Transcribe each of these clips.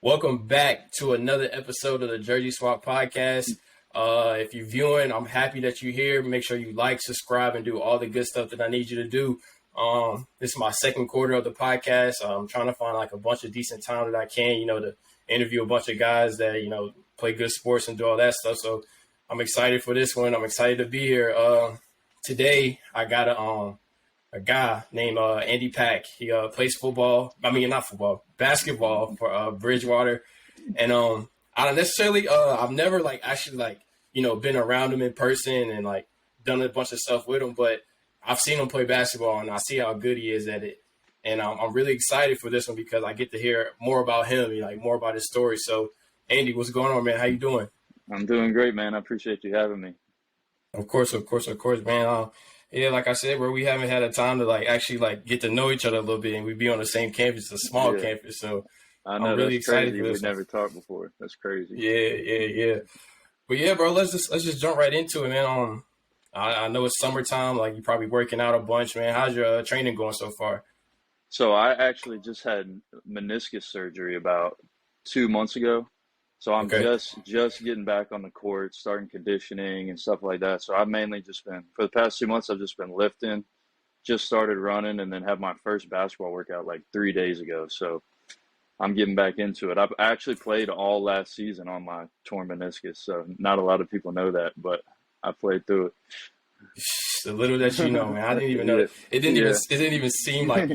Welcome back to another episode of the Jersey Swap Podcast. If you're viewing, I'm happy that you're here. Make sure you like, subscribe, and do all the good stuff that I need you to do. This is my second quarter of the podcast. I'm trying to find like a bunch of decent time that I can, to interview a bunch of guys that, play good sports and do all that stuff. So I'm excited for this one. I'm excited to be here. Today I got a guy named Andy Pack. He plays football. I mean, not football, basketball for Bridgewater. And I don't necessarily, I've never been around him in person and like done a bunch of stuff with him, but I've seen him play basketball and I see how good he is at it. And I'm really excited for this one because I get to hear more about him, more about his story. So, Andy, what's going on, man? How you doing? I'm doing great, man. I appreciate you having me. Of course, man. Yeah, like I said, bro, we haven't had a time to actually get to know each other a little bit, and we be on the same campus, a small campus. So I know, I'm really excited crazy. for this. We never talked before. That's crazy. Yeah. But yeah, bro, let's just jump right into it, man. I know it's summertime, like you're probably working out a bunch, man. How's your training going so far? So I actually just had meniscus surgery about 2 months ago. So I'm just getting back on the court, starting conditioning and stuff like that. So I've mainly just been, for the past 2 months, I've just been lifting, just started running, and then have my first basketball workout like 3 days ago. So I'm getting back into it. I've actually played all last season on my torn meniscus. So not a lot of people know that, but I played through it. The little that you know, man. I didn't even know. It didn't even seem like,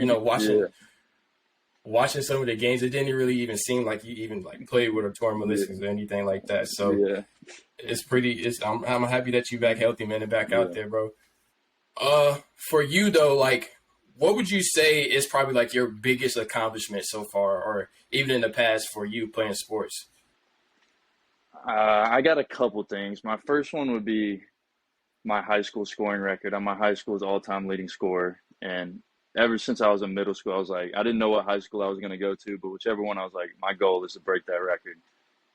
watching some of the games, it didn't really even seem like you even played with a torn meniscus or anything like that. So I'm happy that you back healthy, man, and back out there, bro. For you though, what would you say is probably your biggest accomplishment so far, or even in the past for you playing sports? I got a couple things. My first one would be my high school scoring record. I'm my high school's all-time leading scorer, and ever since I was in middle school, I was like, I didn't know what high school I was going to go to, but whichever one, I was like, my goal is to break that record.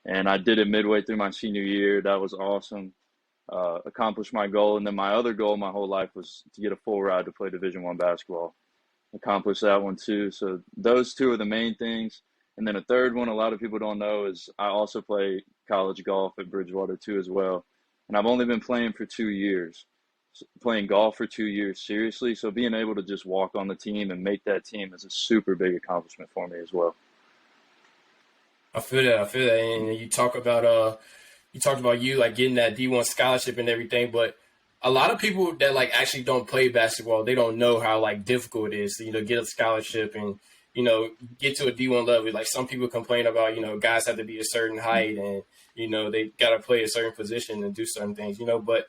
And I did it midway through my senior year. That was awesome. Accomplished my goal. And then my other goal my whole life was to get a full ride to play Division I basketball. Accomplished that one too. So those two are the main things. And then a third one a lot of people don't know is I also play college golf at Bridgewater too as well. And I've only been playing for 2 years. Playing golf for 2 years seriously, so being able to just walk on the team and make that team is a super big accomplishment for me as well. I feel that, and you talked about you getting that D1 scholarship and everything, but a lot of people that actually don't play basketball, they don't know how difficult it is to get a scholarship and get to a D1 level. Like some people complain about guys have to be a certain height and they got to play a certain position and do certain things, but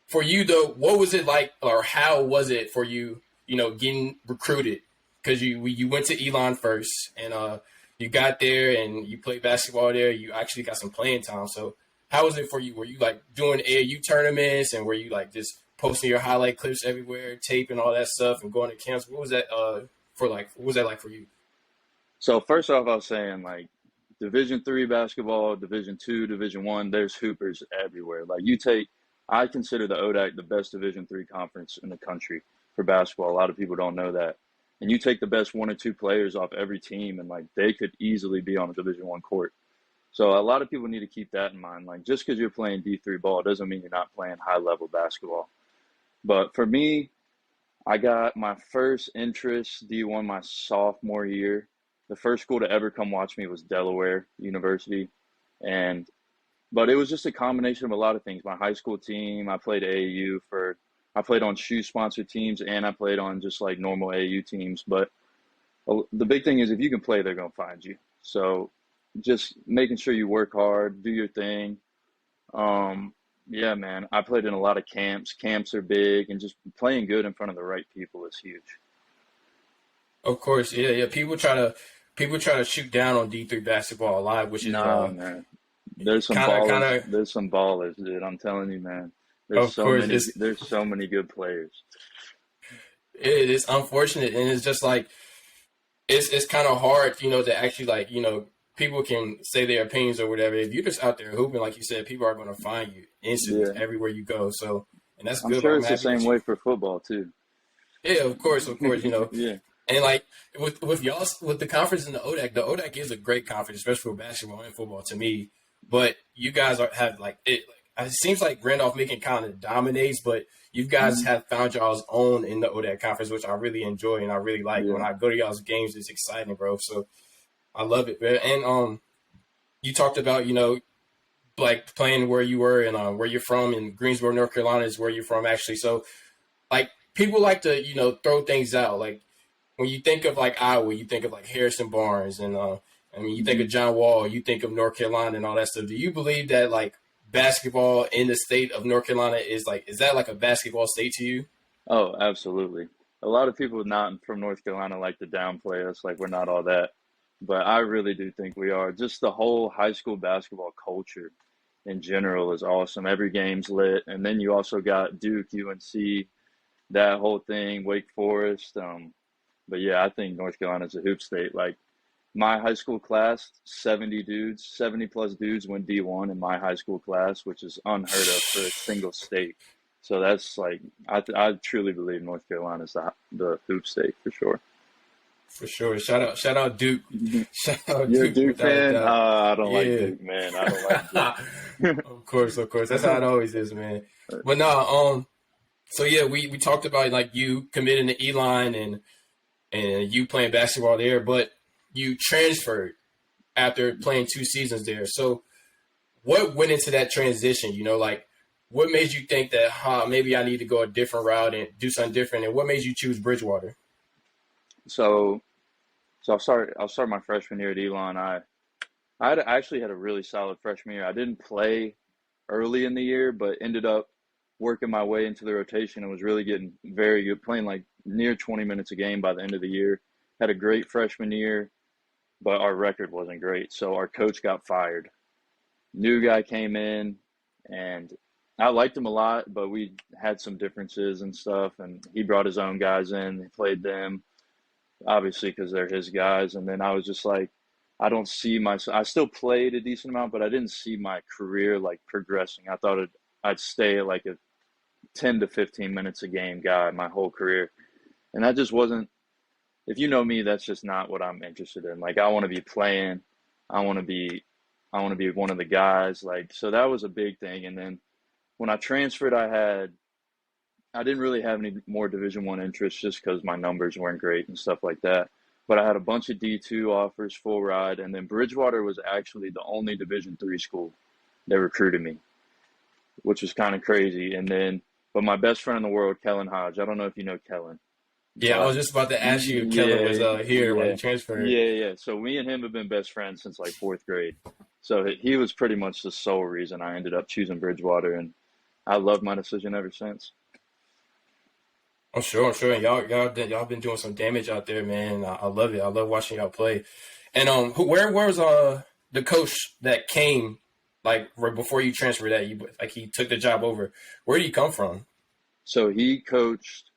for you, though, what was it like, or how was it for you, getting recruited? Because you went to Elon first, and you got there and you played basketball there. You actually got some playing time. So how was it for you? Were you doing AAU tournaments, and were you just posting your highlight clips everywhere, taping all that stuff, and going to camps? What was that What was that like for you? So first off, I was saying Division III basketball, Division II, Division I. There's hoopers everywhere. I consider the ODAC the best Division III conference in the country for basketball. A lot of people don't know that. And you take the best one or two players off every team, and they could easily be on a Division I court. So a lot of people need to keep that in mind. Just because you're playing D3 ball doesn't mean you're not playing high-level basketball. But for me, I got my first interest D1 my sophomore year. The first school to ever come watch me was Delaware University. But it was just a combination of a lot of things. My high school team, I played AAU I played on shoe sponsored teams, and I played on just normal AAU teams. But the big thing is if you can play, they're going to find you. So just making sure you work hard, do your thing. Yeah, man, I played in a lot of camps. Camps are big, and just playing good in front of the right people is huge. Of course, yeah. People try to shoot down on D3 basketball a lot, which is man. There's some ballers. There's some ballers, dude. I'm telling you, man. There's so many good players. It is unfortunate, and it's just it's kind of hard, to actually people can say their opinions or whatever. If you're just out there hooping, like you said, people are going to find you instantly everywhere you go. So, and that's good. I'm sure it's the same way for football too. Yeah, of course. Yeah. And like with y'all with the conference in the ODAC is a great conference, especially for basketball and football to me. But you guys have like it. It seems like Randolph Macon kind of dominates, but you guys Mhm. have found y'all's own in the ODAC conference, which I really enjoy and I really like. When Yeah. I go to y'all's games, it's exciting, bro. So I love it, man. And you talked about like playing where you were and where you're from in Greensboro, North Carolina is where you're from actually. So like people like to throw things out like when you think of like Iowa, you think of like Harrison Barnes and I mean you think of Mhm. John Wall, you think of North Carolina and all that stuff. Do you believe that like basketball in the state of North Carolina is that like a basketball state to you? Oh, absolutely. A lot of people not from North Carolina like to downplay us, like we're not all that. But I really do think we are. Just the whole high school basketball culture in general is awesome. Every game's lit. And then you also got Duke, UNC, that whole thing, Wake Forest. But yeah, I think North Carolina's a hoop state. Like my high school class, 70 dudes, 70 plus dudes went D1 in my high school class, which is unheard of for a single state. So that's like, I truly believe North Carolina is the hoop state for sure. For sure. Shout out Duke. Shout out You're a Duke Duke without a fan? doubt. I don't like Yeah. Duke, man. I don't like Duke. Of course. That's how it always is, man. But no, so yeah, we talked about like you committing to Elon and you playing basketball there, but you transferred after playing 2 seasons there. So what went into that transition? Like what made you think that maybe I need to go a different route and do something different? And what made you choose Bridgewater? So, so I'll start my freshman year at Elon. I actually had a really solid freshman year. I didn't play early in the year, but ended up working my way into the rotation and was really getting very good, playing like near 20 minutes a game by the end of the year. Had a great freshman year, but our record wasn't great. So our coach got fired. New guy came in, and I liked him a lot, but we had some differences and stuff. And he brought his own guys in, he played them, obviously, because they're his guys. And then I was just like, I don't see myself. I still played a decent amount, but I didn't see my career like progressing. I thought I'd stay at like a 10 to 15 minutes a game guy my whole career. And that just wasn't, if you know me, that's just not what I'm interested in. Like I want to be playing. I want to be I want to be one of the guys. Like so that was a big thing. And then when I transferred, I didn't really have any more Division 1 interests just because my numbers weren't great and stuff like that. But I had a bunch of D2 offers, full ride, and then Bridgewater was actually the only Division 3 school that recruited me, which was kind of crazy. And then, but my best friend in the world, Kellen Hodge. I don't know if you know Kellen, Yeah, I but was just about to ask you if Kellen was yeah, here while yeah, you transferred. yeah. So me and him have been best friends since like fourth grade. So he was pretty much the sole reason I ended up choosing Bridgewater, and I love my decision ever since. I'm sure. And y'all been doing some damage out there, man. I love it. I love watching y'all play. And where was the coach that came like right before you transferred that you like he took the job over? Where did he come from? So he coached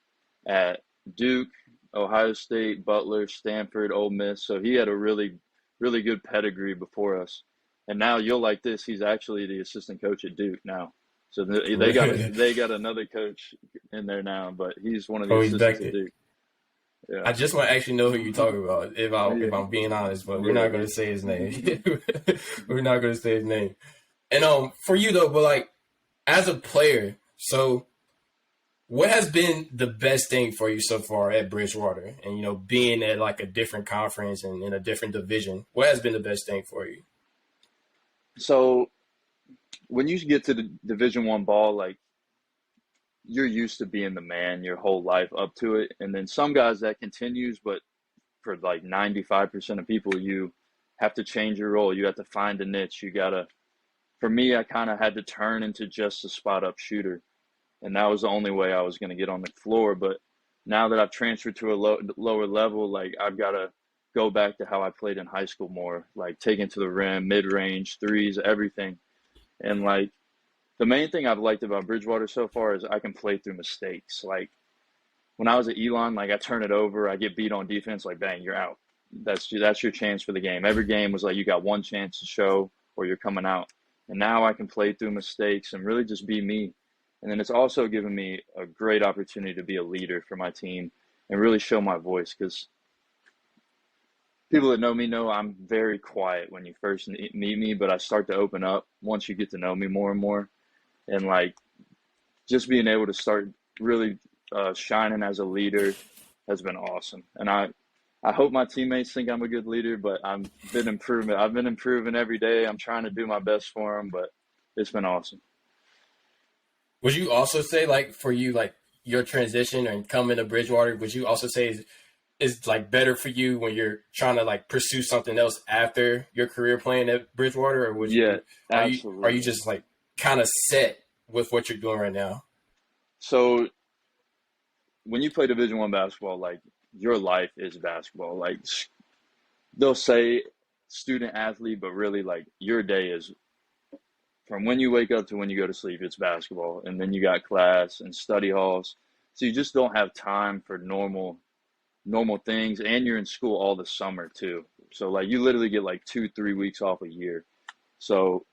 at Duke, Ohio State, Butler, Stanford, Ole Miss. So he had a really, really good pedigree before us. And now you'll like this. He's actually the assistant coach at Duke now. So they got another coach in there now, but he's one of the Oh, he's assistants back at there. Duke. Yeah. I just want to actually know who you're talking about if Yeah. I'm being honest, but we're Yeah. not going to say his name. We're not going to say his name. And for you though, but like as a player, so what has been the best thing for you so far at Bridgewater and being at like a different conference and in a different division? What has been the best thing for you? So when you get to the Division 1 ball, like you're used to being the man your whole life up to it. And then some guys that continues, but for like 95% of people, you have to change your role. You have to find a niche. You gotta, for me, I kind of had to turn into just a spot up shooter. And that was the only way I was going to get on the floor. But now that I've transferred to a lower level, like I've got to go back to how I played in high school more, like taking to the rim, mid range, threes, everything. And like the main thing I've liked about Bridgewater so far is I can play through mistakes. Like when I was at Elon, like I turn it over, I get beat on defense, like bang, you're out. That's your chance for the game. Every game was like you got one chance to show or you're coming out. And now I can play through mistakes and really just be me. And then it's also given me a great opportunity to be a leader for my team and really show my voice because People that know me know I'm very quiet when you first meet me, but I start to open up once you get to know me more and more. And like just being able to start really shining as a leader has been awesome. And I hope my teammates think I'm a good leader, but I've been improving every day. I'm trying to do my best for them, but it's been awesome. Would you also say, like, for you, like, your transition and coming to Bridgewater, would you also say is like better for you when you're trying to like pursue something else after your career playing at Bridgewater, or would Yeah, you are you absolutely. just like kind of set with what you're doing right now? So when you play Division 1 basketball, like your life is basketball. Like they'll say student athlete, but really like your day is from when you wake up to when you go to sleep, it's basketball. And then you got class and study halls. So you just don't have time for normal things, and you're in school all the summer too. So like you literally get like 2-3 weeks off a year. So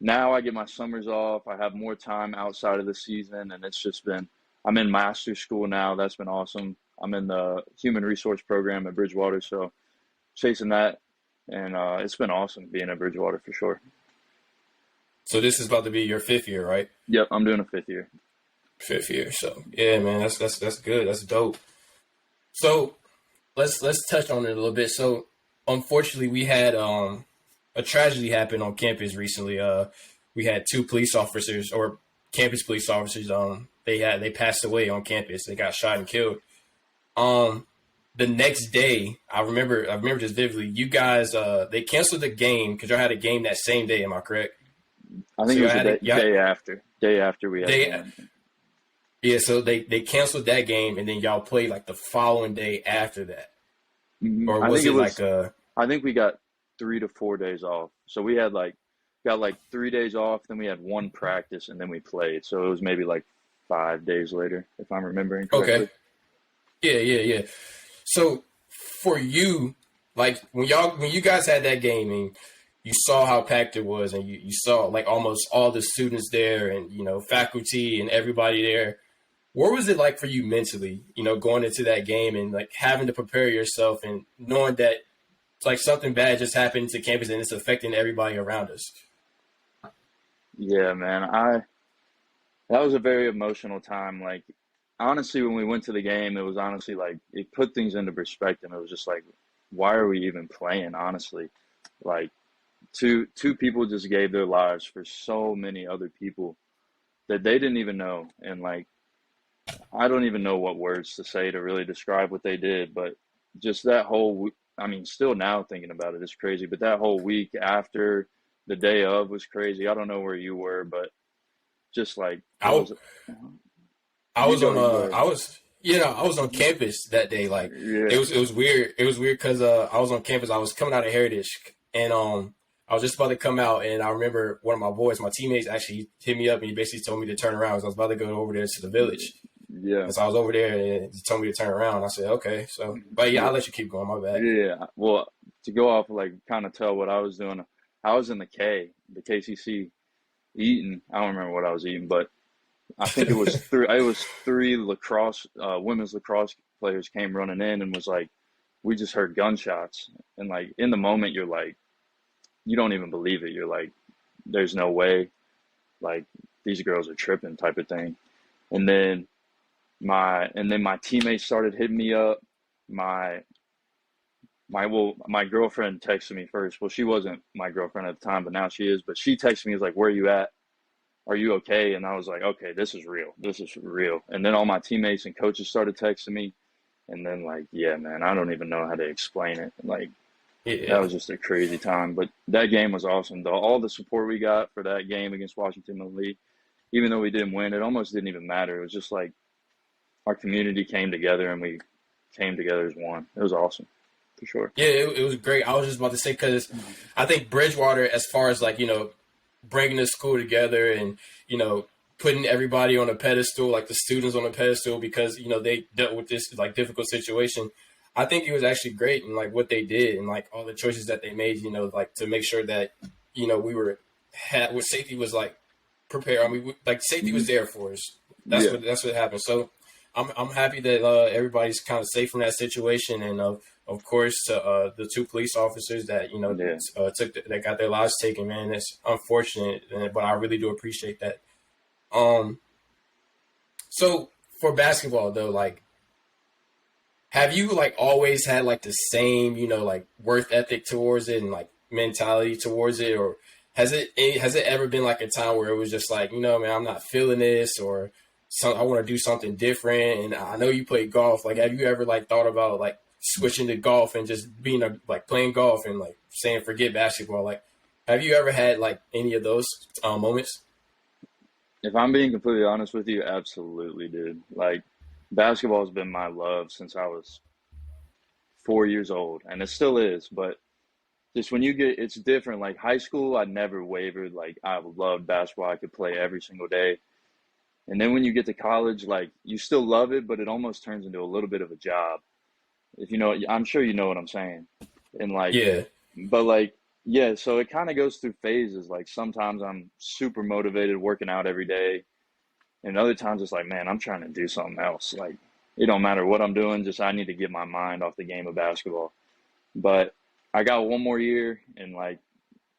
now I get my summers off. I have more time outside of the season, and it's just been. I'm in master's school now. That's been awesome. I'm in the human resource program at Bridgewater, so chasing that, and it's been awesome being at Bridgewater for sure. So this is about to be your fifth year, right? Yep, I'm doing a fifth year. Fifth year. So yeah, man, that's good. That's dope. So let's touch on it a little bit. So unfortunately, we had a tragedy happen on campus recently. We had two police officers or campus police officers. They passed away on campus. They got shot and killed. Um, the next day, I remember this vividly. You guys, they canceled the game because y'all had a game that same day. Am I correct? I think So it y'all was the had day, a y'all, day after. Day after we had a they game. yeah. So they canceled that game, and then y'all played like the following day after that, or I think was it it like was. a I think we got 3 to 4 days off. So we had like got like 3 days off, then we had one practice, and then we played. So it was maybe like 5 days later, if I'm remembering okay? correctly. Yeah, yeah, yeah. So for you, like when you guys had that game and you saw how packed it was, and you saw like almost all the students there, and faculty and everybody there. What was it like for you mentally? Going into that game and like having to prepare yourself and knowing that it's like something bad just happened to campus and it's affecting everybody around us. Yeah, man. I That was a very emotional time. Like honestly, when we went to the game, it was honestly like it put things into perspective. It was just like, why are we even playing? Honestly, like two people just gave their lives for so many other people that they didn't even know, and like I don't even know what words to say to really describe what they did, but just that I mean, still now thinking about it, it's crazy. But that whole week after the day of was crazy. I don't know where you were, but just like it I was. I You was on go, you go ahead. I was on campus that day. Like Yeah. it was weird. It was weird because I was on campus. I was coming out of Heritage, and I was just about to come out, and I remember one of my boys, my teammates, actually hit me up and he basically told me to turn around. 'Cause I was about to go over there to the village. Yeah. And so I was over there and he told me to turn around. I said, okay. So, but yeah, Yeah. I'll let you keep going. My bad. Yeah. Well, to go off like kind of tell what I was doing, I was in the KCC eating. I don't remember what I was eating, but I think it was three. It was three lacrosse, women's lacrosse players came running in and was like, "We just heard gunshots." And like in the moment, you're like, you don't even believe it. You're like, "There's no way." Like these girls are tripping, type of thing. And then my teammates started hitting me up. My my girlfriend texted me first. Well, she wasn't my girlfriend at the time, but now she is. But she texted me, was like, "Where are you at? Are you okay?" And I was like, "Okay, this is real. This is real." And then all my teammates and coaches started texting me, and then like, yeah, man, I don't even know how to explain it. Like that Yeah. was just a crazy time. But that game was awesome. All the support we got for that game against Washington Elite, even though we didn't win, it almost didn't even matter. It was just like our community came together and we came together as one. It was awesome, for sure. Yeah, it was great. I was just about to say, because I think Bridgewater, as far as like, bringing the school together and, putting everybody on a pedestal, like the students on a pedestal, because, they dealt with this like difficult situation. I think it was actually great and like what they did and like all the choices that they made, like to make sure that, we what safety was like prepared. I mean, like safety Hmm. was there for us. Yeah. That's what happened. So I'm happy that everybody's kind of safe from that situation, and of course the two police officers that Yeah. that got their lives taken. Man, it's unfortunate, but I really do appreciate that. Um, so for basketball though, like, have you like always had like the same like worth ethic towards it and like mentality towards it, or has it ever been like a time where it was just like, man, I'm not feeling this, or I want to do something different? And I know you play golf. Like, have you ever like thought about like switching to golf and just being like playing golf and like saying forget basketball? Like, have you ever had like any of those moments? If I'm being completely honest with you, absolutely, dude. Like, basketball has been my love since I was 4 years old, and it still is. But just when you get, it's different. Like high school, I never wavered. Like I loved basketball. I could play every single day. And then when you get to college, like you still love it, but it almost turns into a little bit of a job. If you know, I'm sure you know what I'm saying. And like, Yeah. but like, yeah, so it kind of goes through phases. Like sometimes I'm super motivated working out every day. And other times it's like, man, I'm trying to do something else. Like it don't matter what I'm doing, just I need to get my mind off the game of basketball. But I got one more year, and like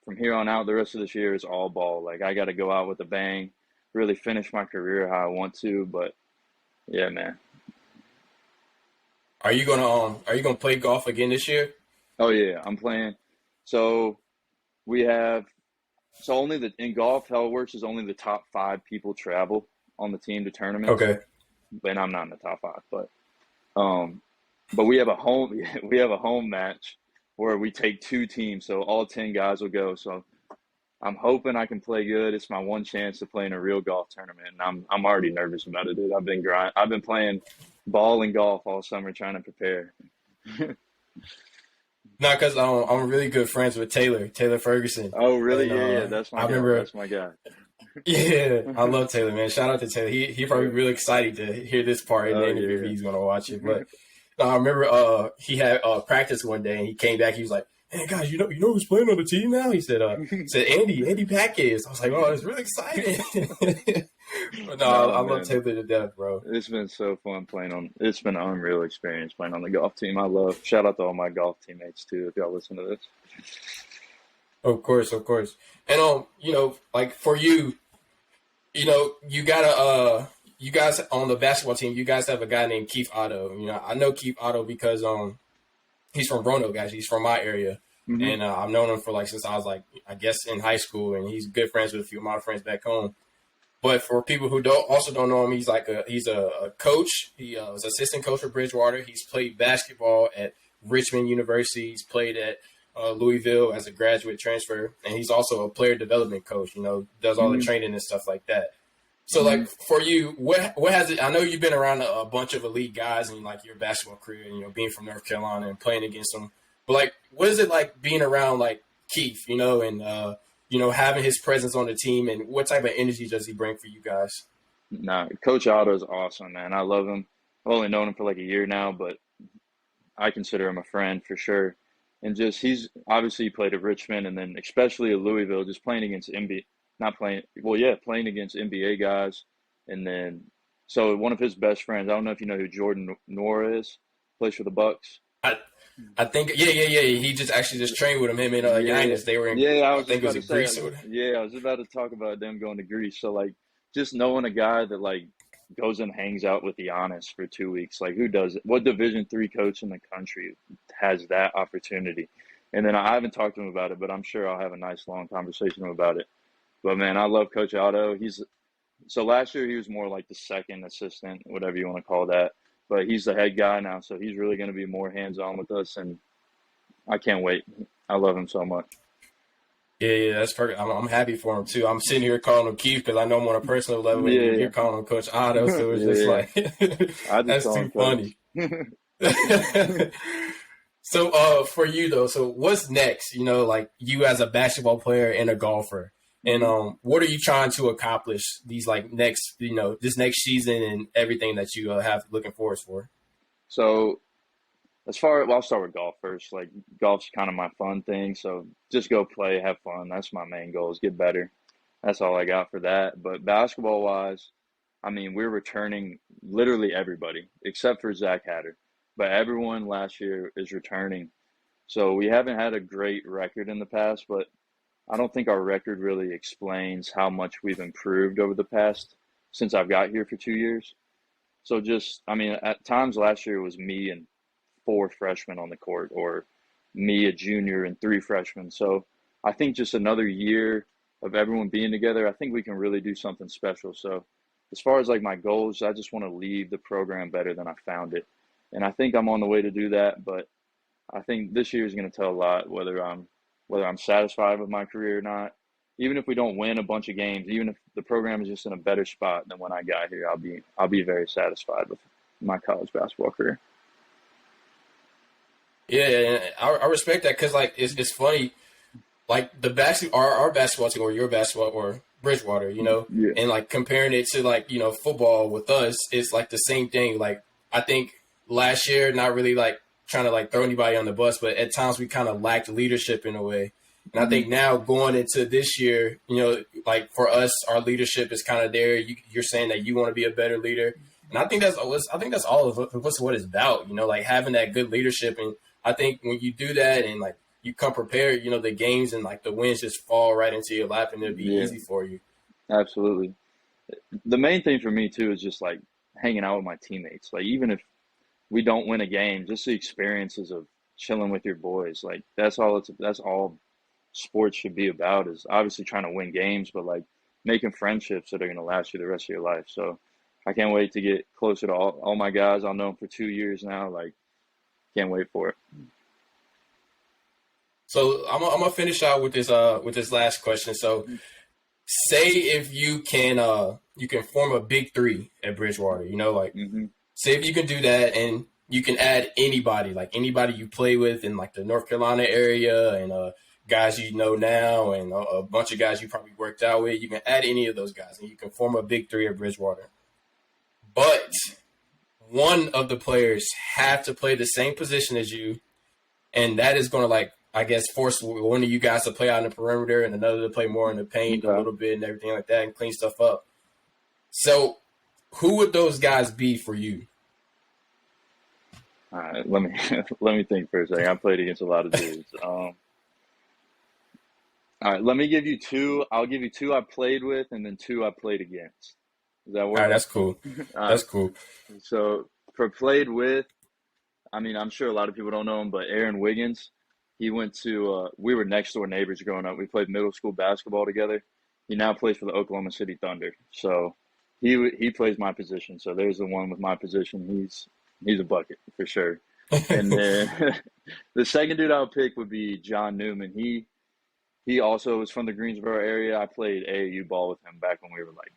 from here on out, the rest of this year is all ball. Like I got to go out with a bang, really finish my career how I want to. But yeah, man. Are you gonna play golf again this year? Oh yeah, I'm playing. So we have so only the in golf how it works is only the top five people travel on the team to tournaments. Okay. And I'm not in the top five, um, but we have a home we have a home match where we take two teams, so all 10 guys will go. So I'm hoping I can play good. It's my one chance to play in a real golf tournament, and I'm already nervous about it, dude. I've been playing ball and golf all summer trying to prepare. Not because I'm really good friends with Taylor Ferguson, Oh, really? and Yeah, yeah. That's my I guy. remember. That's my guy. Yeah, I love Taylor, man. Shout out to Taylor. He probably really excited to hear this part in the Oh interview if yeah. he's gonna watch it. But no, I remember he had practice one day and he came back. He was like, "Hey guys, you know who's playing on the team now?" He said Andy Pack is. I was like, "Oh, it's really exciting." But no, I No, love man. Taylor to death, bro. It's been so fun playing on. It's been an unreal experience playing on the golf team. I love. Shout out to all my golf teammates too. If y'all listen to this. Of course, of course. And like for you, you gotta you guys on the basketball team, you guys have a guy named Keith Otto. I know Keith Otto because he's from Roanoke, guys. He's from my area. Hmm. And I've known him for like since I was like I guess in high school, and he's good friends with a few of my friends back home. But for people who don't know him, he's a coach. He was assistant coach for Bridgewater. He's played basketball at Richmond University. He's played at Louisville as a graduate transfer, and he's also a player development coach. Does all the Hmm. training and stuff like that. So, Hmm. like for you, what has it? I know you've been around a bunch of elite guys in like your basketball career, being from North Carolina and playing against them. But like, what is it like being around like Keith? And having his presence on the team, and what type of energy does he bring for you guys? Nah, Coach Otto's awesome, man. I love him. I've only known him for like a year now, but I consider him a friend for sure. And just he's obviously he played at Richmond and then especially at Louisville, just playing against NBA, not playing, well, yeah, playing against NBA guys. And then, so one of his best friends, I don't know if you know who Jordan Noir is, plays for the Bucks. I I think yeah. He just actually just trained with him and Yeah, Giannis. They were in, yeah. I I was just think it about was to in say, Greece or yeah, I was about to talk about them going to Greece. So like, just knowing a guy that like goes and hangs out with Giannis for 2 weeks, like who does it? What Division III coach in the country has that opportunity? And then I haven't talked to him about it, but I'm sure I'll have a nice long conversation about it. But man, I love Coach Otto. He's so last year he was more like the second assistant, whatever you want to call that. But he's the head guy now, so he's really going to be more hands on with us, and I can't wait. I love him so much. yeah, that's perfect. I'm happy for him too. I'm sitting here calling him Keith because I know him on a personal level, and Yeah, you're calling him Coach Otto, so it's yeah, just yeah. like I just that's call him too Coach. funny. So, for you though, so what's next? Like you as a basketball player and a golfer, and Hmm. what are you trying to accomplish these like next, this next season and everything that you have looking forward for? So well, I'll start with golf first. Like golf's kind of my fun thing, so just go play, have fun. That's my main goal is get better. That's all I got for that. But basketball wise, I mean, we're returning literally everybody except for Zach Hatter, but everyone last year is returning. So we haven't had a great record in the past, but I don't think our record really explains how much we've improved over the past since I've got here for 2 years. So just, I mean, at times last year it was me and four freshmen on the court, or me, a junior, and three freshmen. So I think just another year of everyone being together, I think we can really do something special. So as far as like my goals, I just want to leave the program better than I found it. And I think I'm on the way to do that, but I think this year is going to tell a lot whether I'm satisfied with my career or not. Even if we don't win a bunch of games, even if the program is just in a better spot than when I got here, I'll be very satisfied with my college basketball career. Yeah, and I respect that because like it's funny, like the our basketball team or your basketball or Bridgewater, Yeah. and like comparing it to like football with us, it's like the same thing. Like I think last year, not really like trying to like throw anybody on the bus, but at times we kind of lacked leadership in a way. And I think now going into this year, like for us, our leadership is kind of there. You're saying that you want to be a better leader, and I think that's all of what it's about. Like having that good leadership, and I think when you do that and like you come prepared, the games and like the wins just fall right into your lap, and it'll be easy for you. Absolutely. The main thing for me too is just like hanging out with my teammates. Like even if we don't win a game, just the experiences of chilling with your boys. Like that's all sports should be about, is obviously trying to win games, but like making friendships that are going to last you the rest of your life. So I can't wait to get closer to all my guys. I'll know them for 2 years now. Like, can't wait for it. So I'm gonna finish out with this last question. So say if you can form a big three at Bridgewater, like say if you can do that and you can add anybody, like anybody you play with in like the North Carolina area and guys now and a bunch of guys you probably worked out with, you can add any of those guys and you can form a big three at Bridgewater. But one of the players have to play the same position as you, and that is going to like, I guess, force one of you guys to play out in the perimeter and another to play more in the paint a little bit and everything like that and clean stuff up. So who would those guys be for you? All right, let me think for a second. I played against a lot of dudes. All right, let me give you two. I'll give you two I played with and then two I played against. Does that work? All right, that's cool. That's cool. So for played with, I mean, I'm sure a lot of people don't know him, but Aaron Wiggins, he went to, we were next door neighbors growing up. We played middle school basketball together. He now plays for the Oklahoma City Thunder. So he plays my position. So there's the one with my position. He's a bucket for sure. And then the second dude I would pick would be John Newman. He also was from the Greensboro area. I played AAU ball with him back when we were like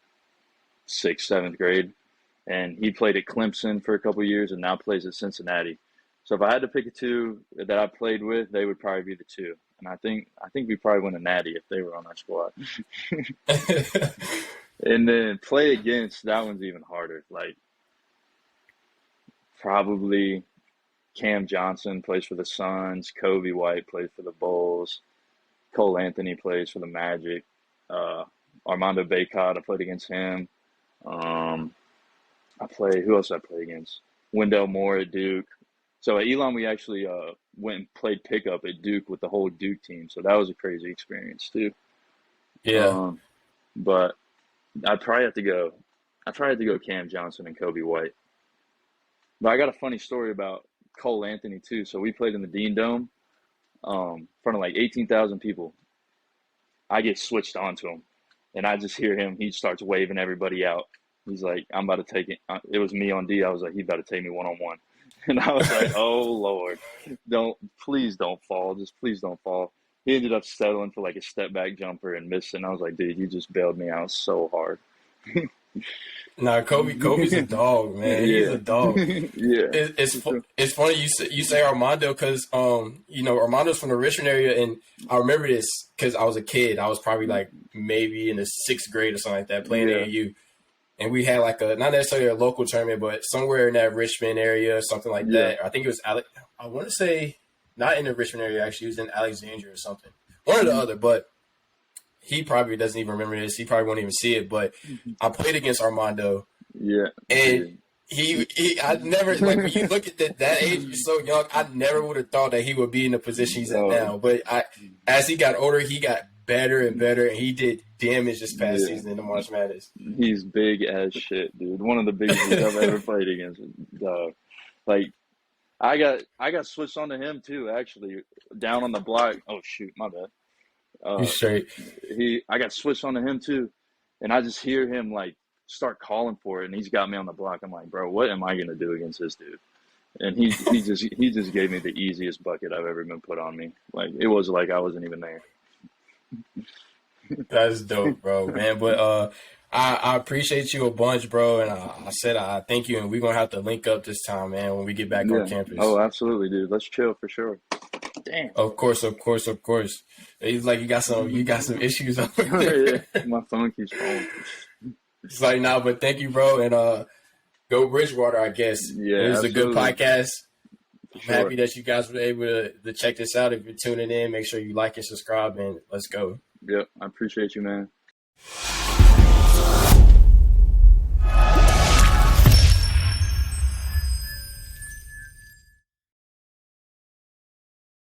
6th, 7th grade. And he played at Clemson for a couple of years and now plays at Cincinnati. So if I had to pick a two that I played with, they would probably be the two. And I think we probably win a natty if they were on our squad. And then play against, that one's even harder. Like probably Cam Johnson plays for the Suns. Kobe White plays for the Bulls. Cole Anthony plays for the Magic. Armando Bacot, I played against him. Who else did I play against? Wendell Moore at Duke. So at Elon, we actually went and played pickup at Duke with the whole Duke team. So that was a crazy experience too. Yeah. But I'd probably have to go Cam Johnson and Kobe White. But I got a funny story about Cole Anthony too. So we played in the Dean Dome, in front of like 18,000 people. I get switched onto him, and I just hear him. He starts waving everybody out. He's like, "I'm about to take it." It was me on D. I was like, "He's about to take me 1-on-1," and I was like, "Oh Lord, please don't fall. Just please don't fall." He ended up settling for like a step back jumper and missing. I was like, "Dude, you just bailed me out so hard." Nah, Kobe's a dog, man. Yeah. He's a dog. Yeah. It's funny you say Armando because Armando's from the Richmond area, and I remember this because I was a kid. I was probably like maybe in the 6th grade or something like that playing AAU, and we had like not necessarily a local tournament, but somewhere in that Richmond area or something like that. I think it was I want to say not in the Richmond area actually. It was in Alexandria or something, one or the other, but. He probably doesn't even remember this. He probably won't even see it. But I played against Armando, Yeah. And I never, like, when you look at that age, you're so young, I never would have thought that he would be in the position he's at now. But as he got older, he got better and better, and he did damage this past season in the March Madness. He's big as shit, dude. One of the biggest I've ever played against. Like, I got switched onto him too, actually, down on the block. Oh shoot, my bad. He's straight. I got switched onto him too, and I just hear him like start calling for it, and he's got me on the block. I'm like, bro, what am I gonna do against this dude? And he just gave me the easiest bucket I've ever been put on me. Like, it was like I wasn't even there. That's dope, bro, man. But I appreciate you a bunch, bro, and I said I thank you, and we're gonna have to link up this time, man, when we get back on campus. Oh, absolutely, dude. Let's chill for sure. Damn. Of course. He's like, you got some issues over there. Yeah, my phone keeps falling. It's like, nah, but thank you, bro, and go Bridgewater, I guess. Yeah, it was a good podcast. I'm Sure. happy that you guys were able to check this out. If you're tuning in, make sure you like and subscribe, and let's go. Yep, I appreciate you, man.